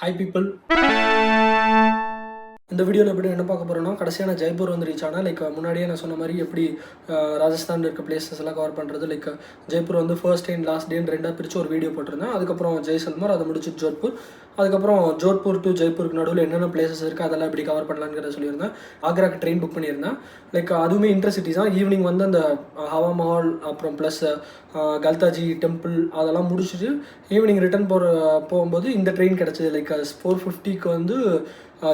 Hi people. இந்த வீடியோவில் எப்படி என்ன பார்க்க போகிறோன்னா, கடைசியாக நான் ஜெய்ப்பூர் வந்து ரீச் ஆனால் முன்னாடியே நான் சொன்ன மாதிரி எப்படி ராஜஸ்தானில் இருக்க பிளேசஸ் எல்லாம் கவர் பண்ணுறது. ஜெய்ப்பூர் வந்து ஃபர்ஸ்ட் டே அண்ட் லாஸ்ட் டேன்னு ரெண்டாக பிரித்து ஒரு வீடியோ போட்டிருந்தேன். அதுக்கப்புறம் ஜெய்சல்மர், அதை முடிச்சு ஜோத்பூர், அதுக்கப்புறம் ஜோத்பூர் டு ஜெய்ப்பூருக்கு நடுவில் என்னென்ன பிளேசஸ் இருக்குது அதெல்லாம் எப்படி கவர் பண்ணலாங்கிறத சொல்லியிருந்தேன். ஆக்ராக்கு ட்ரெயின் புக் பண்ணியிருந்தேன். அதுவுமே இன்டர்சிட்டி தான். ஈவினிங் வந்து அந்த ஹவா மஹால் அப்புறம் ப்ளஸ் கல்தாஜி டெம்பிள் அதெல்லாம் முடிச்சுட்டு ஈவினிங் ரிட்டர்ன் போகும்போது இந்த ட்ரெயின் கிடச்சிது. 4:50க்கு வந்து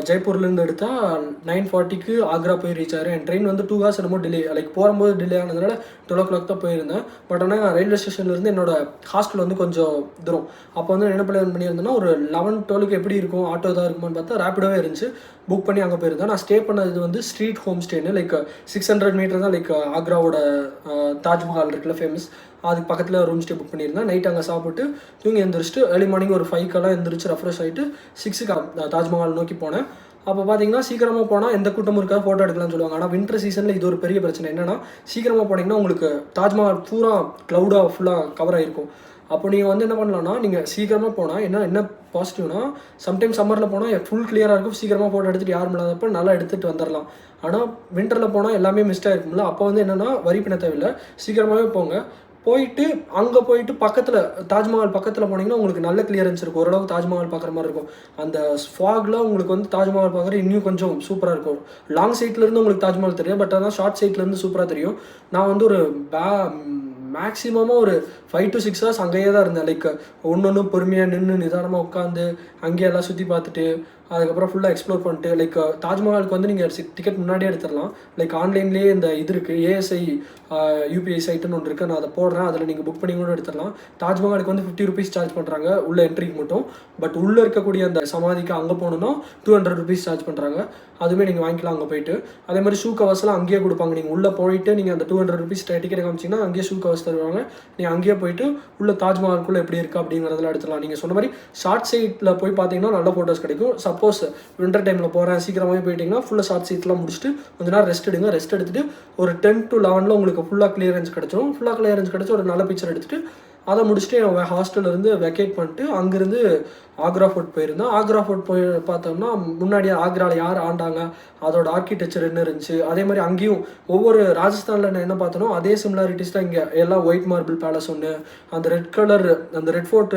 ஜெய்ப்பூர்லேருந்து எடுத்தால் 9:40க்கு ஆக்ரா போய் ரீச் ஆகிறேன். என் ட்ரெயின் வந்து 2 hours என்னமோ டிலே, போகும்போது டிலே ஆனதுனால 12 o'clock தான் போயிருந்தேன். பட் ஆனால் ரயில்வே ஸ்டேஷன்லேருந்து என்னோட ஹாஸ்டல் வந்து கொஞ்சம் தூரம். அப்போ வந்து என்ன பண்ணியிருந்தேன்னா, ஒரு 11-12க்கு எப்படி இருக்கும், ஆட்டோ தான் இருக்குமான்னு பார்த்தா ரேப்பிடோவே இருந்துச்சு. புக் பண்ணி அங்கே போயிருந்தேன். நான் ஸ்டே பண்ணது வந்து ஸ்ட்ரீட் ஹோம் ஸ்டேன்னு 600 மீட்டர் தான் ஆக்ராவோட தாஜ்மஹால் இருக்குல்ல ஃபேமஸ், அதுக்கு பக்கத்தில் ரூம் ஸ்டே புக் பண்ணியிருந்தேன். நைட் அங்கே சாப்பிட்டு தூங்கி எழுந்திரிச்சிட்டு ஏர்லி மார்னிங் ஒரு 5 எழுந்திரிச்சு ரெஃப்ரெஷ் ஆகிட்டு 6க்கு தாஜ்மஹால் நோக்கி போனேன். அப்போ பார்த்தீங்கன்னா சீக்கிரமாக போனால் எந்த கூட்டமும் இருக்காது, ஃபோட்டோ எடுக்கலாம்னு சொல்லுவாங்க. ஆனால் வின்டர் சீசனில் இது ஒரு பெரிய பிரச்சனை. என்னென்னா, சீக்கிரமாக போனீங்கன்னா உங்களுக்கு தாஜ்மஹால் பூரா க்ளவுடாக ஃபுல்லாக கவர் ஆகிருக்கும். அப்போ நீங்கள் வந்து என்ன பண்ணலாம்னா, நீங்கள் சீக்கிரமாக போனால் என்ன பாசிட்டிவ்னா, சம்டைம் சம்மரில் போனால் ஃபுல் கிளியராக இருக்கும், சீக்கிரமாக ஃபோட்டோ எடுத்துகிட்டு யாரும் இல்லாதப்போ நல்லா எடுத்துகிட்டு வந்துடலாம். ஆனால் வின்டரில் போனால் எல்லாமே மிஸ்ட் ஆகிருக்கும்ல. அப்போ வந்து என்னென்னா, வரி பண்ண தேவையில்லை, சீக்கிரமாகவே போங்க. அங்கே போயிட்டு பக்கத்தில் தாஜ்மஹால் பக்கத்தில் போனீங்கன்னா உங்களுக்கு நல்ல கிளியரன்ஸ் இருக்கும். ஓரளவுக்கு தாஜ்மஹால் பார்க்குற மாதிரி இருக்கும். அந்த ஃபாகில் உங்களுக்கு வந்து தாஜ்மஹால் பார்க்குறது இன்னும் கொஞ்சம் சூப்பராக இருக்கும். லாங் சைட்லேருந்து உங்களுக்கு தாஜ்மஹால் தெரியும், பட் ஆனால் ஷார்ட் சைட்லேருந்து சூப்பராக தெரியும். நான் வந்து ஒரு மேக்ஸிமமாக ஒரு 5 to 6 hours அங்கேயே தான் இருந்தேன். ஒன்று பொறுமையாக நின்று நிதானமாக உட்காந்து அங்கேயே எல்லாம் சுற்றி பார்த்துட்டு அதுக்கப்புறம் ஃபுல்லாக எக்ஸ்ப்ளோர் பண்ணிட்டு தாஜ்மஹாலுக்கு வந்து நீங்கள் டிக்கெட் முன்னாடியே எடுத்துடலாம். ஆன்லைன்லேயே இந்த இது இருக்குது, ஏஎஸ்ஐ யூபிஐ சைட்டுன்னு ஒன்று இருக்குது. நான் அதை போடுறேன், அதில் நீங்கள் புக் பண்ணி கூட எடுத்துடலாம். தாஜ்மஹாலுக்கு வந்து 50 rupees சார்ஜ் பண்ணுறாங்க உள்ள என்ட்ரிக்கு மட்டும். பட் உள்ளே இருக்கக்கூடிய அந்த சமாதிக்கு அங்கே போகணுன்னா 200 rupees சார்ஜ் பண்ணுறாங்க. அதுவுமே நீங்கள் வாங்கிக்கலாம் அங்கே போயிட்டு. அதே மாதிரி ஷூ கவர்ஸ்லாம் அங்கேயே கொடுப்பாங்க. நீங்கள் உள்ளே போயிட்டு நீங்கள் அந்த 200 rupees டிக்கெட் காமிச்சிங்கன்னா அங்கேயே ஷூ கவர்ஸ் தருவாங்க. நீங்கள் அங்கேயே போயிட்டு உள்ள தாஜ்மஹாலுக்குள்ளே எப்படி இருக்குது அப்படிங்கிறதெல்லாம் எடுத்துடலாம். நீங்கள் சொன்ன மாதிரி ஷார்ட் சைட்டில் போய் பார்த்தீங்கன்னா நல்ல ஃபோட்டோஸ் கிடைக்கும். சப்போஸ் வின்டர் டைமில் போகிறேன் சீக்கிரமாகவே போயிட்டீங்கன்னா ஃபுல்லாக ஷார்ட் சீட்லாம் முடிச்சுட்டு கொஞ்ச நேரம் ரெஸ்ட் எடுத்துகிட்டு ஒரு 10 to 11 உங்களுக்கு ஃபுல்லாக கிளியரன்ஸ் கிடச்சிடும். ஃபுல்லாக கிளியரன்ஸ் கிடச்சி ஒரு நல்ல பிக்சர் எடுத்துகிட்டு அதை முடிச்சுட்டு என் ஹாஸ்டல்லேருந்து வெக்கேட் பண்ணிட்டு அங்கேருந்து ஆக்ரா ஃபோர்ட் போயிருந்தேன். ஆக்ரா ஃபோர்ட் போய் பார்த்தோம்னா, முன்னாடி ஆக்ராவில் யார் ஆண்டாங்க, அதோட ஆர்கிடெக்சர் என்ன இருந்துச்சு, அதே மாதிரி அங்கேயும் ஒவ்வொரு ராஜஸ்தானில் நான் என்ன பார்த்தனோ அதே சிமிலாரிட்டிஸ் தான் இங்கே. எல்லாம் ஒயிட் மார்பிள் பேலஸ் ஒன்று, அந்த ரெட் கலர் அந்த ரெட் ஃபோர்ட்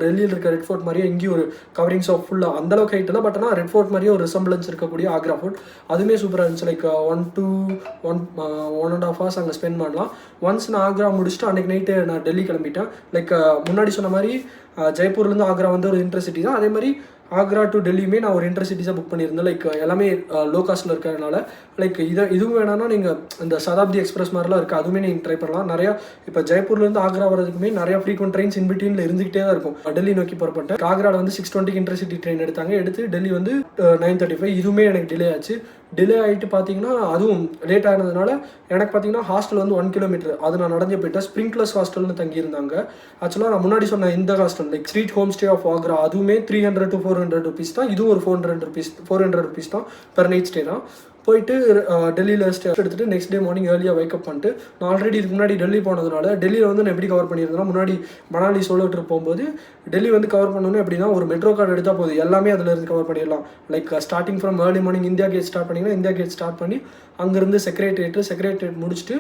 டெல்லியில் இருக்க ரெட் ஃபோர்ட் மாதிரியே இங்கேயும் ஒரு கவரிங்ஸ் ஆஃப் ஃபுல்லாக அந்தளவுக்கு ஹைட் இல்லை, பட் ஆனால் ரெட் ஃபோர்ட் மாதிரியே ஒரு ரிசம்பிளன்ஸ் இருக்கக்கூடிய ஆக்ரா ஃபோர்ட் அதுவுமே சூப்பராக இருந்துச்சு. 1.5 hours அங்கே ஸ்பெண்ட் பண்ணலாம். ஒன்ஸ் நான் ஆக்ரா முடிச்சுட்டு அன்றைக்கி நைட்டு நான் டெல்லி கிளம்பிட்டேன். முன்னாடி சொன்ன மாதிரி ஜெய்ப்பூர்லேருந்து ஆக்ரா வந்து ஒரு இன்டர்சிட்டி தான். அதே மாதிரி ஆக்ரா டு டெல்லியுமே நான் ஒரு இன்டர்சிட்டிஸாக புக் பண்ணியிருந்தேன். எல்லாமே லோ காஸ்ட்டில் இருக்கிறதுனால இதுவும் வேணான்னா நீங்கள் இந்த சதாப்தி எக்ஸ்பிரஸ் மாதிரிலாம் இருக்குது, அதுவுமே நீங்கள் ட்ரை பண்ணலாம். நிறையா இப்போ ஜெய்ப்பூர்லேருந்து ஆக்ரா வரதுக்குமே நிறையா ஃப்ரீக்வெண்ட் ட்ரெயின்ஸ் இன்பிட்வீனில் இருந்துகிட்டே தான் இருக்கும். டெல்லி நோக்கி புறப்பட்டேன். ஆக்ராவில் வந்து 6:20 இன்டர்சிட்டி ட்ரெயின் எடுத்து டெல்லி வந்து 9:35. இதுவுமே எனக்கு டிலே ஆச்சு. டிலே ஆகிட்டு பார்த்தீங்கன்னா அதுவும் லேட் ஆனதுனால எனக்கு பார்த்தீங்கன்னா ஹாஸ்டல் வந்து 1 kilometer அது நான் நடந்தே போயிட்டேன். ஸ்ப்ரிங்க்லர்ஸ் ஹாஸ்டல்னு தங்கியிருந்தாங்க. ஆக்சுவலாக நான் முன்னாடி சொன்ன இந்த hostel street home stay of Agra அதுவுமே 300 to 400 rupees தான். இதுவும் ஒரு 400 rupees தான் பெர் நைட் ஸ்டே தான். போயிட்டு டெல்லியில் ஸ்டே எடுத்துகிட்டு நெக்ஸ்ட் டே மார்னிங் ஏர்லியாக வேக்கப் பண்ணிட்டு, நான் ஆல்ரெடி இதுக்கு முன்னாடி டெல்லி போனதுனால டெல்லியில் வந்து நான் எப்படி கவர் பண்ணியிருந்தேன்னா, முன்னாடி மணாலி சோலோ ட்ரிப் போகும்போது டெல்லி வந்து கவர் பண்ணணும்னு எப்படின்னா ஒரு மெட்ரோ கார்டு எடுத்தால் போதும், எல்லாமே அதில் இருந்து கவர் பண்ணிடலாம். Starting from early morning India gate start பண்ணிங்கன்னா இந்தியா கேட் ஸ்டார்ட் பண்ணி அங்கேருந்து செக்ரேட்டரியேட் முடிச்சுட்டு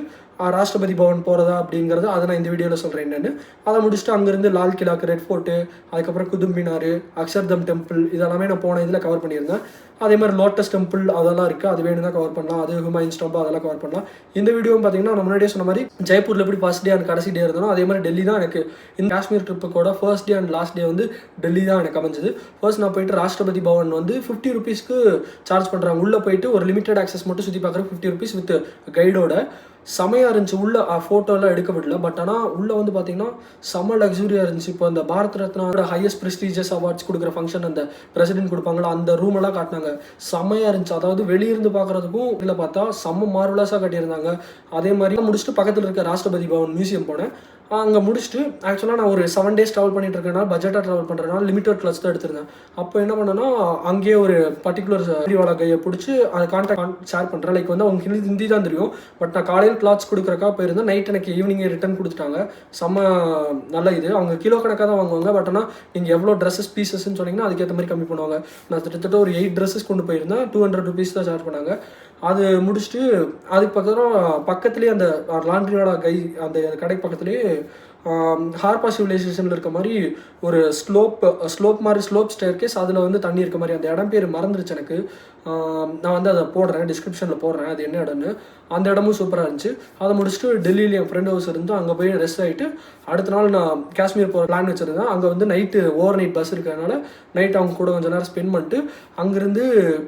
ராஷ்டிரபதி பவன் போகிறதா அப்படிங்கிறது அதை நான் இந்த வீடியோவில் சொல்கிறேன் என்னென்னு. அதை முடிச்சுட்டு அங்கேருந்து லால் கிலாக்கு, ரெட் ஃபோர்ட்டு, அதுக்கப்புறம் குதுப் மினார், அக்ஷர்தம் டெம்பிள் இதெல்லாமே நான் போன இதில் கவர் பண்ணியிருந்தேன். அதே மாதிரி லோட்டஸ் டெம்பிள் அதெல்லாம் இருக்குது, அது வேணும்னா கவர் பண்ணலாம். அது ஹுமாயூன்ஸ் டெம்பிள் அதெல்லாம் கவர் பண்ணலாம். இந்த வீடியோவும் பார்த்தீங்கன்னா நான் முன்னாடியே சொன்ன மாதிரி ஜெய்ப்பூரில் எப்படி ஃபர்ஸ்ட் டே அண்ட் கடைசி டே இருந்தோம், அதே மாதிரி டெல்லி தான் எனக்கு இந்த காஷ்மீர் ட்ரிப்புக்கோட first day and last day வந்து டெல்லி தான் எனக்கு அமைஞ்சது. ஃபர்ஸ்ட் நான் போயிட்டு ராஷ்டிரபதி பவன் வந்து 50 rupeesக்கு சார்ஜ் பண்ணுறாங்க. உள்ளே போயிட்டு ஒரு லிமிடெட் ஆக்சஸ் மட்டும் சுற்றி பார்க்குற 50 rupees வித் கைடோட. செமையாக இருந்துச்சு. உள்ளே ஃபோட்டோலாம் எடுக்க விடல, பட் ஆனால் உள்ளே வந்து பார்த்தீங்கன்னா செம்ம லக்ஸூரியாக இருந்துச்சு. இப்போ அந்த பாரத் ரத்னாவோட ஹையஸ்ட் ப்ரெஸ்டீஜியஸ் அவார்ட்ஸ் கொடுக்குற ஃபங்க்ஷன் அந்த பிரசிடென்ட் கொடுப்பாங்களா, அந்த ரூமெல்லாம் காட்டினாங்க. செம்மையாக இருந்துச்சு. அதாவது வெளியிருந்து பார்க்குறதுக்கும் இதில் பார்த்தா செம்ம மார்வலஸாக கட்டியிருந்தாங்க. அதே மாதிரி முடிச்சுட்டு பக்கத்தில் இருக்க ராஷ்டிரபதி பவன் மியூசியம் போனேன். அங்கே முடிச்சுட்டு ஆக்சுவலாக நான் ஒரு 7 days ட்ராவல் பண்ணிட்டு இருக்கேன்னா பட்ஜெட்டாக ட்ராவல் பண்ணுறதுனால லிமிட்டட் கிளாஸ் தான் எடுத்திருந்தேன். அப்போ என்ன பண்ணேன்னா அங்கேயே ஒரு பர்டிகுலர் வாலா கையை பிடிச்சி அதை கான்டாக்ட் ஷேர் பண்ணுறேன். லைக் வந்து அவங்க ஹிந்தி தான் தெரியும். பட் நான் காலையில் கிளாத்ஸ் கொடுக்குறக்கா போயிருந்தேன். நைட் எனக்கு ஈவினிங்கே ரிட்டன் கொடுத்துட்டாங்க. செம்ம நல்ல இது. அவங்க கிலோ கணக்காக தான் வாங்குவாங்க. பட் ஆனால் நீங்கள் எவ்வளோ ட்ரெஸ்ஸஸ் பீசஸ்ன்னு சொன்னீங்கன்னா அதுக்கேற்ற மாதிரி கம்மி பண்ணுவாங்க. நான் கிட்டத்தட்ட ஒரு 8 ட்ரெஸ்ஸஸ் கொண்டு போயிருந்தேன். 200 rupees தான் சார்ஜ் பண்ணாங்க. அது முடிச்சுட்டு அதுக்கு பக்கத்துலேயே அந்த லாண்ட்ரியோட அந்த கடை பக்கத்துலேயே ஹார்பா சிவிலைசேஷனில் இருக்க மாதிரி ஒரு ஸ்லோப் ஸ்டேர்கேஸ், அதில் வந்து தண்ணி இருக்க மாதிரி அந்த இடம் பேர் மறந்துருச்சு எனக்கு. நான் வந்து அதை போடுறேன், டிஸ்கிரிப்ஷனில் போடுறேன் அது என்ன இடம்னு. அந்த இடமும் சூப்பராக இருந்துச்சு. அதை முடிச்சுட்டு டெல்லியில் என் ஃப்ரெண்ட் ஹவுஸ் இருந்து அங்கே போய் ரெஸ்ட் ஆகிட்டு அடுத்த நாள் நான் காஷ்மீர் போகிற பிளான் வச்சுருந்தேன். அங்கே வந்து நைட்டு ஓவர் நைட் பஸ் இருக்கிறதுனால நைட் அவங்க கூட கொஞ்சம் நேரம் ஸ்பெண்ட் பண்ணிட்டு அங்கேருந்து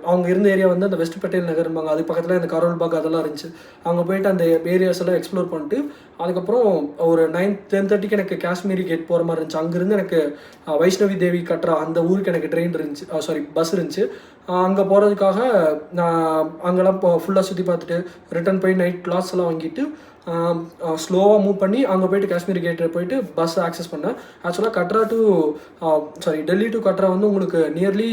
அவங்க இருந்த ஏரியா வந்து அந்த வெஸ்ட் பட்டேல் நகர்பாங்க, அது பக்கத்தில் இந்த கரோல் பாக் அதெல்லாம் இருந்துச்சு. அங்கே போயிட்டு அந்த ஏரியாஸ் எல்லாம் எக்ஸ்ப்ளோர் பண்ணிட்டு அதுக்கப்புறம் ஒரு 9-10:30 எனக்கு காஷ்மீரி கேட் போகிற மாதிரி இருந்துச்சு. அங்கேருந்து எனக்கு வைஷ்ணவி தேவி கட்ரா அந்த ஊருக்கு எனக்கு ட்ரெயின் இருந்துச்சு, பஸ் இருந்துச்சு. அங்கே போகிறதுக்காக நான் அங்கெல்லாம் ஃபுல்லாக சுற்றி பார்த்துட்டு ரிட்டன் போய் நைட் கிளாத்ஸ் எல்லாம் வாங்கிட்டு ஸ்லோவாக மூவ் பண்ணி அங்கே போய்ட்டு காஷ்மீர் கேட்டில் போயிட்டு பஸ் ஆக்சஸ் பண்ணேன். ஆக்சுவலாக டெல்லி டு கட்ரா வந்து உங்களுக்கு நியர்லி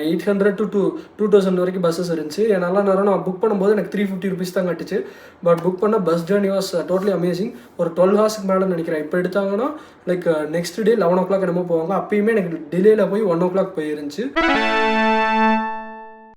800 to 2000 வரைக்கும் பஸ்ஸஸ் இருந்துச்சு. நல்ல நேரம் நான் புக் பண்ணும்போது எனக்கு 350 rupees தான் கட்டுச்சு. பட் புக் பண்ண bus journey was totally amazing. ஒரு 12 hours மேலே நினைக்கிறேன். இப்போ எடுத்தாங்கன்னா லைக் நெக்ஸ்ட் டே 11 o'clock என்னமோ போவாங்க. அப்பயுமே எனக்கு டிலேயில் போய் 1 o'clock போயிருந்துச்சு.